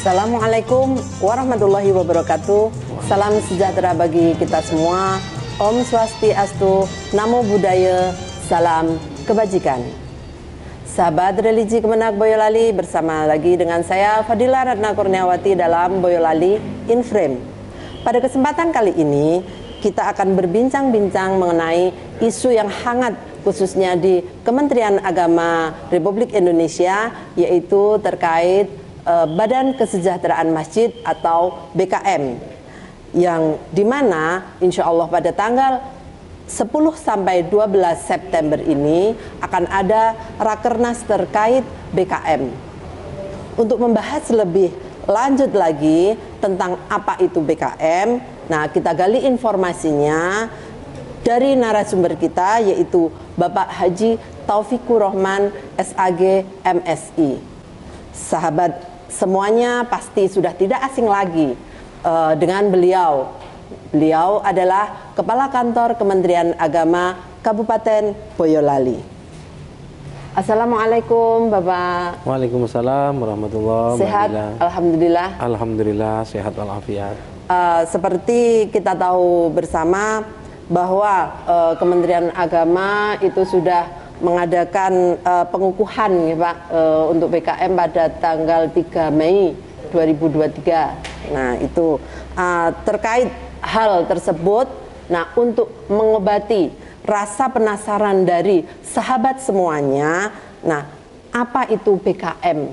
Assalamualaikum warahmatullahi wabarakatuh. Salam sejahtera bagi kita semua. Om Swastiastu, Namo Buddhaya, salam kebajikan. Sahabat religi Kemenak Boyolali, bersama lagi dengan saya Fadila Ratna Kurniawati dalam Boyolali in Frame. Pada kesempatan kali ini kita akan berbincang-bincang mengenai isu yang hangat khususnya di Kementerian Agama Republik Indonesia, yaitu terkait Badan Kesejahteraan Masjid atau BKM, yang dimana insya Allah pada tanggal 10 sampai 12 September ini akan ada rakernas terkait BKM. Untuk membahas lebih lanjut lagi tentang apa itu BKM, nah kita gali informasinya dari narasumber kita, yaitu Bapak Haji Taufikur Rahman SAG MSI. Sahabat semuanya pasti sudah tidak asing lagi dengan beliau. Beliau adalah Kepala Kantor Kementerian Agama Kabupaten Boyolali. Assalamualaikum Bapak. Waalaikumsalam warahmatullahi wabarakatuh. Sehat? Alhamdulillah. Alhamdulillah sehat walafiat. Seperti kita tahu bersama bahwa Kementerian Agama itu sudah mengadakan pengukuhan ya Pak, untuk BKM pada tanggal 3 Mei 2023. Nah itu terkait hal tersebut, nah untuk mengobati rasa penasaran dari sahabat semuanya, nah apa itu BKM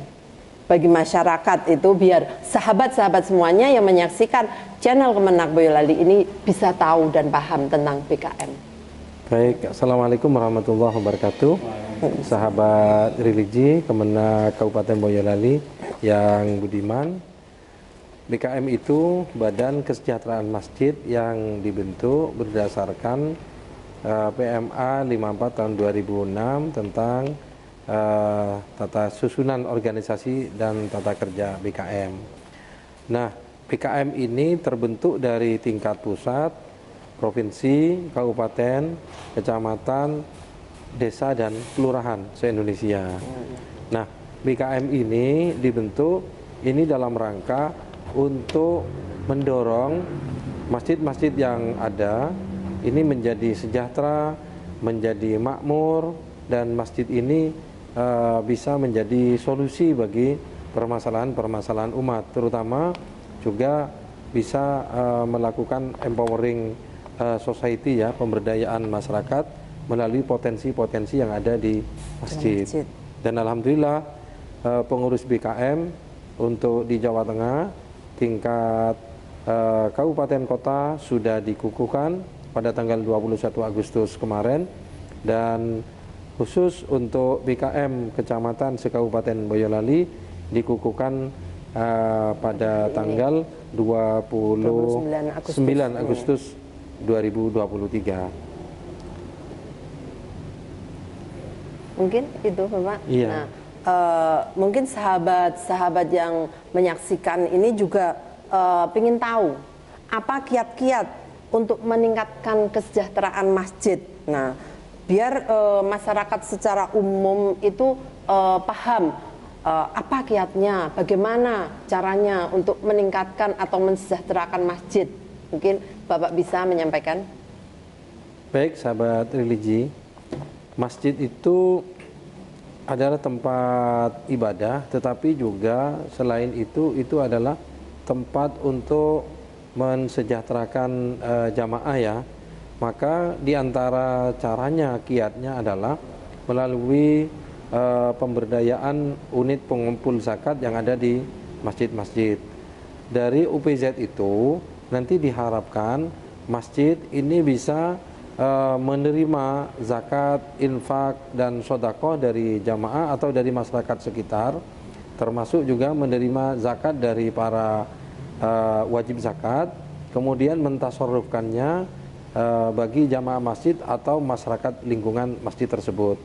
bagi masyarakat itu, biar sahabat-sahabat semuanya yang menyaksikan channel Kemenak Boyolali ini bisa tahu dan paham tentang BKM. Baik, Assalamualaikum warahmatullahi wabarakatuh. Sahabat religi Kemenak Kabupaten Boyolali yang budiman, BKM itu Badan Kesejahteraan Masjid yang dibentuk berdasarkan PMA 54 tahun 2006 tentang tata susunan organisasi dan tata kerja BKM. Nah, BKM ini terbentuk dari tingkat pusat, provinsi, kabupaten, kecamatan, desa, dan kelurahan se-Indonesia. Nah, BKM ini dibentuk ini dalam rangka untuk mendorong masjid-masjid yang ada ini menjadi sejahtera, menjadi makmur, dan masjid ini bisa menjadi solusi bagi permasalahan-permasalahan umat, terutama juga bisa melakukan empowering society ya, pemberdayaan masyarakat melalui potensi-potensi yang ada di masjid. Dan alhamdulillah pengurus BKM untuk di Jawa Tengah tingkat kabupaten kota sudah dikukuhkan pada tanggal 21 Agustus kemarin, dan khusus untuk BKM kecamatan se-Kabupaten Boyolali dikukuhkan pada tanggal 29 Agustus 2023. Mungkin itu Bapak. Iya. Nah, mungkin sahabat-sahabat yang menyaksikan ini juga ingin tahu apa kiat-kiat untuk meningkatkan kesejahteraan masjid. Nah, biar masyarakat secara umum itu paham apa kiatnya, bagaimana caranya untuk meningkatkan atau mensejahterakan masjid. Mungkin Bapak bisa menyampaikan. Baik, sahabat religi, masjid itu adalah tempat ibadah, tetapi juga selain itu adalah tempat untuk mensejahterakan jamaah ya. Maka diantara caranya, kiatnya adalah melalui pemberdayaan unit pengumpul zakat yang ada di masjid-masjid. Dari UPZ itu nanti diharapkan masjid ini bisa menerima zakat, infak, dan sodakoh dari jamaah atau dari masyarakat sekitar, termasuk juga menerima zakat dari para wajib zakat, kemudian mentasarrufkannya bagi jamaah masjid atau masyarakat lingkungan masjid tersebut.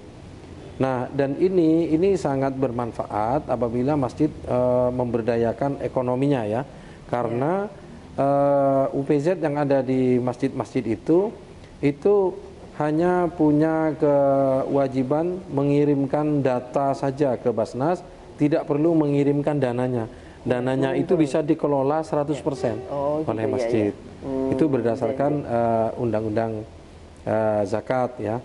Nah, dan ini sangat bermanfaat apabila masjid memberdayakan ekonominya ya, karena UPZ yang ada di masjid-masjid itu hanya punya kewajiban mengirimkan data saja ke Basnas, tidak perlu mengirimkan dananya. dananya itu bisa dikelola 100% oleh gitu, masjid. Itu berdasarkan undang-undang zakat ya.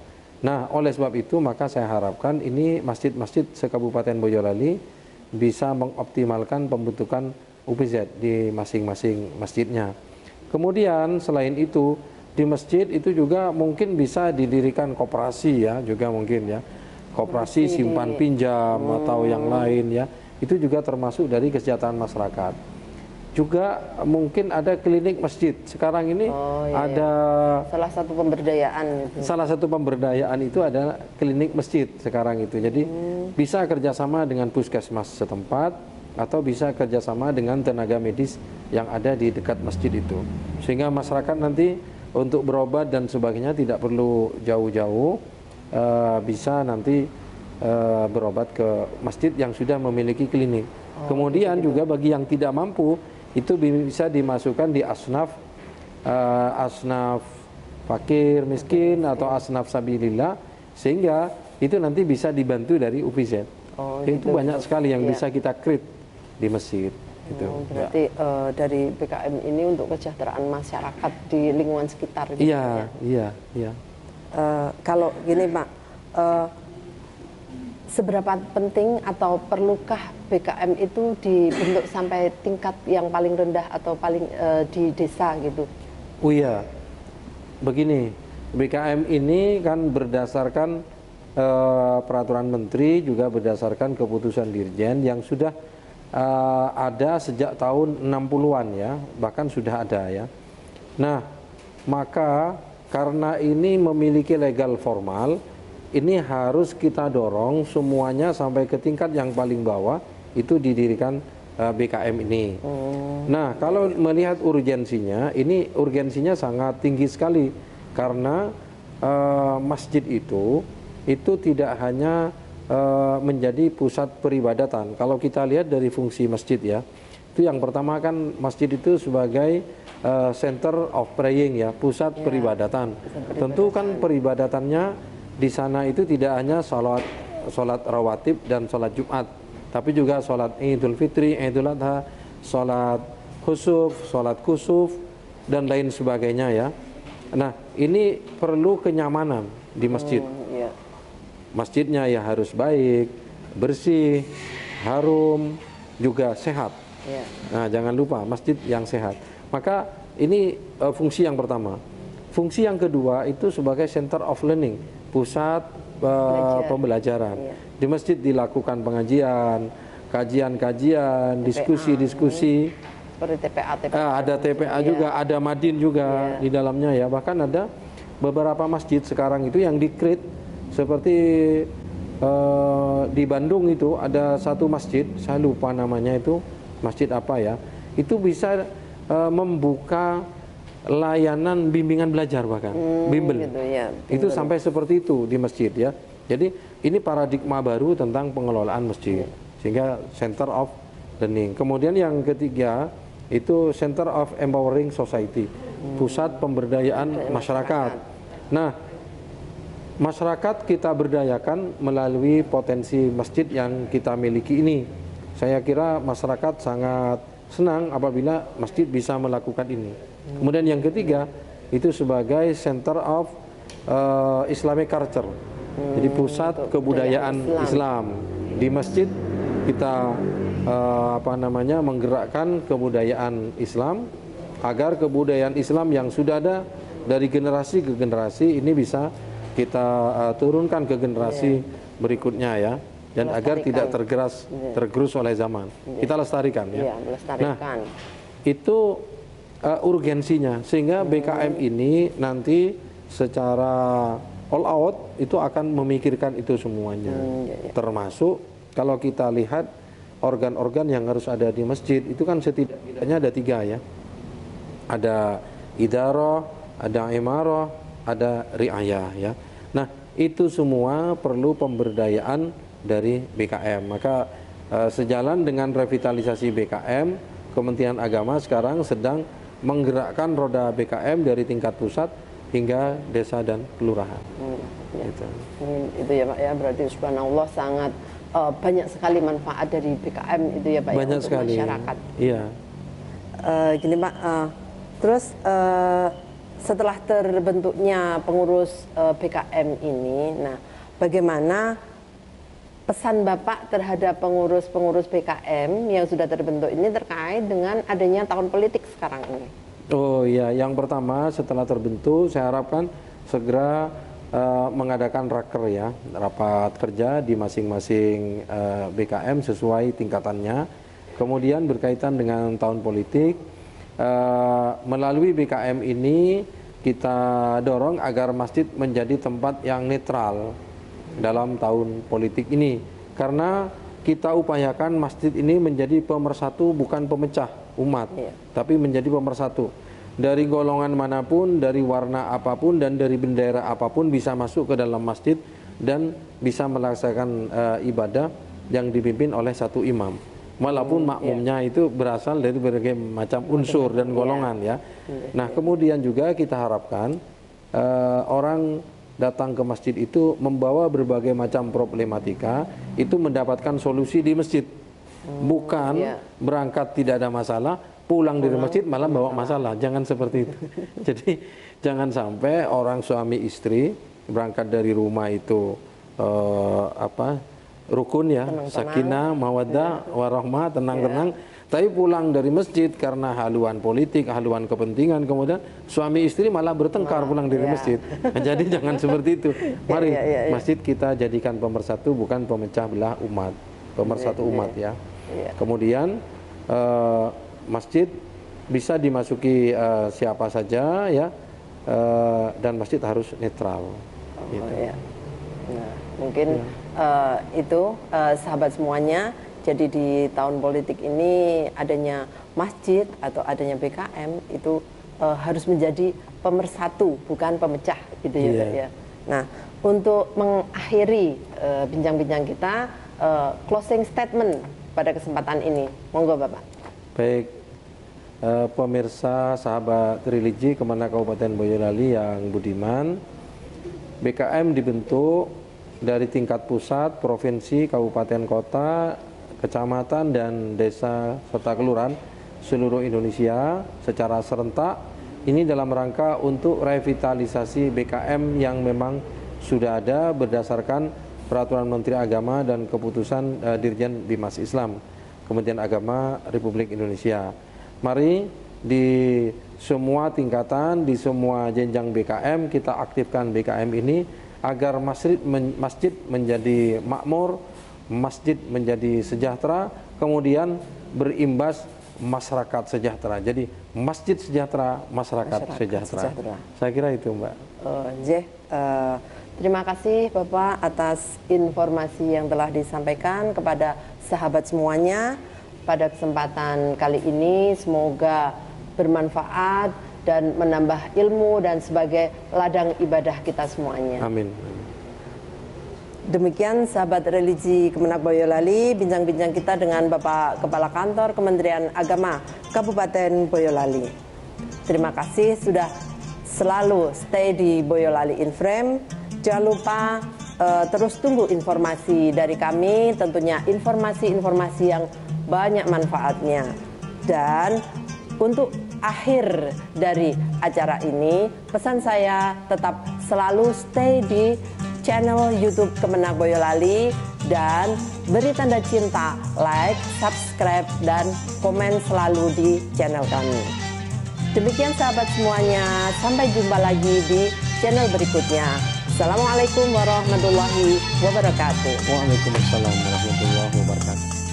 Nah, oleh sebab itu maka saya harapkan ini masjid-masjid se-Kabupaten Boyolali bisa mengoptimalkan pembentukan UPZ di masing-masing masjidnya. Kemudian selain itu di masjid itu juga mungkin bisa didirikan koperasi ya, juga mungkin ya. Koperasi simpan pinjam atau yang lain ya. Itu juga termasuk dari kesejahteraan masyarakat. Juga mungkin ada klinik masjid. Sekarang ini ada salah satu pemberdayaan itu. Salah satu pemberdayaan itu adalah klinik masjid sekarang itu. Jadi bisa kerjasama dengan puskesmas setempat atau bisa kerjasama dengan tenaga medis yang ada di dekat masjid itu. Sehingga masyarakat nanti untuk berobat dan sebagainya tidak perlu jauh-jauh, bisa nanti berobat ke masjid yang sudah memiliki klinik. Kemudian juga bagi yang tidak mampu itu bisa dimasukkan di asnaf fakir miskin atau asnaf sabilillah, sehingga itu nanti bisa dibantu dari UPZ. Itu banyak sekali yang bisa kita create di masjid. Gitu. Berarti dari BKM ini untuk kesejahteraan masyarakat di lingkungan sekitar. Iya. Kalau gini Pak, seberapa penting atau perlukah BKM itu dibentuk sampai tingkat yang paling rendah atau paling di desa gitu? Oh iya, begini, BKM ini kan berdasarkan peraturan menteri, juga berdasarkan keputusan dirjen yang sudah ada sejak tahun 60-an ya, bahkan sudah ada ya. Nah, maka karena ini memiliki legal formal, ini harus kita dorong semuanya sampai ke tingkat yang paling bawah, itu didirikan BKM ini. Nah, kalau melihat urgensinya, ini urgensinya sangat tinggi sekali karena masjid itu tidak hanya menjadi pusat peribadatan. Kalau kita lihat dari fungsi masjid ya, itu yang pertama kan masjid itu sebagai center of praying ya, pusat peribadatan. Tentu kan peribadatannya di sana itu tidak hanya sholat rawatib dan sholat Jumat, tapi juga sholat Idul Fitri, Idul Adha, sholat sholat kusuf, dan lain sebagainya ya. Nah, ini perlu kenyamanan di masjid. Masjidnya ya harus baik, bersih, harum, juga sehat. Nah, jangan lupa masjid yang sehat. Maka ini fungsi yang pertama. Fungsi yang kedua itu sebagai center of learning, pusat pembelajaran. Di masjid dilakukan pengajian, kajian-kajian, diskusi-diskusi. Seperti TPA. Ada TPA juga, ada madin juga di dalamnya ya. Bahkan ada beberapa masjid sekarang itu yang di-create seperti di Bandung itu ada satu masjid, saya lupa namanya itu, masjid apa ya. Itu bisa membuka layanan bimbingan belajar bahkan, bimbel. Gitu, ya, itu sampai seperti itu di masjid ya. Jadi ini paradigma baru tentang pengelolaan masjid, sehingga center of learning. Kemudian yang ketiga itu center of empowering society, pusat pemberdayaan masyarakat. Nah, masyarakat kita berdayakan melalui potensi masjid yang kita miliki ini. Saya kira masyarakat sangat senang apabila masjid bisa melakukan ini. Kemudian yang ketiga itu sebagai center of Islamic culture, jadi pusat kebudayaan Islam. Di masjid kita menggerakkan kebudayaan Islam agar kebudayaan Islam yang sudah ada dari generasi ke generasi ini bisa kita turunkan ke generasi berikutnya ya, dan agar tidak tergerus oleh zaman. Kita lestarikan ya. Nah, itu urgensinya, sehingga BKM ini nanti secara all out itu akan memikirkan itu semuanya. Termasuk kalau kita lihat organ-organ yang harus ada di masjid itu kan setidaknya ada 3 ya. Ada idarah, ada imarah, ada riayah ya. Nah, itu semua perlu pemberdayaan dari BKM. Maka sejalan dengan revitalisasi BKM, Kementerian Agama sekarang sedang menggerakkan roda BKM dari tingkat pusat hingga desa dan kelurahan. Itu ya Pak ya, berarti subhanallah sangat banyak sekali manfaat dari BKM itu ya Pak, banyak ya, untuk sekali masyarakat. iya. Gini Pak, terus setelah terbentuknya pengurus BKM ini, nah bagaimana pesan Bapak terhadap pengurus-pengurus BKM yang sudah terbentuk ini terkait dengan adanya tahun politik sekarang ini? Oh iya, yang pertama setelah terbentuk saya harapkan segera mengadakan raker ya, rapat kerja di masing-masing BKM sesuai tingkatannya. Kemudian berkaitan dengan tahun politik, melalui BKM ini kita dorong agar masjid menjadi tempat yang netral dalam tahun politik ini, karena kita upayakan masjid ini menjadi pemersatu bukan pemecah umat, tapi menjadi pemersatu. Dari golongan manapun, dari warna apapun, dan dari bendera apapun bisa masuk ke dalam masjid dan bisa melaksanakan ibadah yang dipimpin oleh satu imam. Walaupun makmumnya itu berasal dari berbagai macam unsur dan golongan ya. Nah kemudian juga kita harapkan orang datang ke masjid itu membawa berbagai macam problematika, itu mendapatkan solusi di masjid, bukan berangkat tidak ada masalah, pulang dari masjid malah bawa masalah. Jangan seperti itu. Jadi jangan sampai orang suami istri berangkat dari rumah itu rukun ya, sakinah, mawaddah, warahmah, tenang-tenang. Tapi pulang dari masjid karena haluan politik, haluan kepentingan, kemudian suami istri malah bertengkar pulang dari masjid. Nah, jadi jangan seperti itu. Mari masjid kita jadikan pemersatu bukan pemecah belah umat, pemersatu umat ya. Kemudian masjid bisa dimasuki siapa saja ya, dan masjid harus netral. Gitu. Nah, mungkin itu sahabat semuanya. Jadi di tahun politik ini adanya masjid atau adanya BKM itu harus menjadi pemersatu bukan pemecah gitu ya Pak ya. Nah untuk mengakhiri bincang-bincang kita, closing statement pada kesempatan ini, monggo Bapak. Baik, pemirsa sahabat religi Kemenak Kabupaten Boyolali yang budiman, BKM dibentuk dari tingkat pusat, provinsi, kabupaten, kota, kecamatan dan desa serta kelurahan seluruh Indonesia secara serentak. Ini dalam rangka untuk revitalisasi BKM yang memang sudah ada berdasarkan peraturan Menteri Agama dan keputusan Dirjen Bimas Islam Kementerian Agama Republik Indonesia. Mari di semua tingkatan, di semua jenjang BKM kita aktifkan BKM ini agar masjid menjadi makmur, masjid menjadi sejahtera, kemudian berimbas masyarakat sejahtera. Jadi masjid sejahtera, masyarakat sejahtera. Saya kira itu Mbak. Terima kasih Bapak atas informasi yang telah disampaikan kepada sahabat semuanya pada kesempatan kali ini. Semoga bermanfaat dan menambah ilmu dan sebagai ladang ibadah kita semuanya. Amin. Demikian sahabat religi Kemenak Boyolali, bincang-bincang kita dengan Bapak Kepala Kantor Kementerian Agama Kabupaten Boyolali. Terima kasih sudah selalu stay di Boyolali in Frame. Jangan lupa terus tunggu informasi dari kami, tentunya informasi-informasi yang banyak manfaatnya. Dan untuk akhir dari acara ini, pesan saya tetap selalu stay di channel YouTube Kemenak Boyolali dan beri tanda cinta, like, subscribe, dan komen selalu di channel kami. Demikian sahabat semuanya, sampai jumpa lagi di channel berikutnya. Assalamualaikum warahmatullahi wabarakatuh. Waalaikumsalam warahmatullahi wabarakatuh.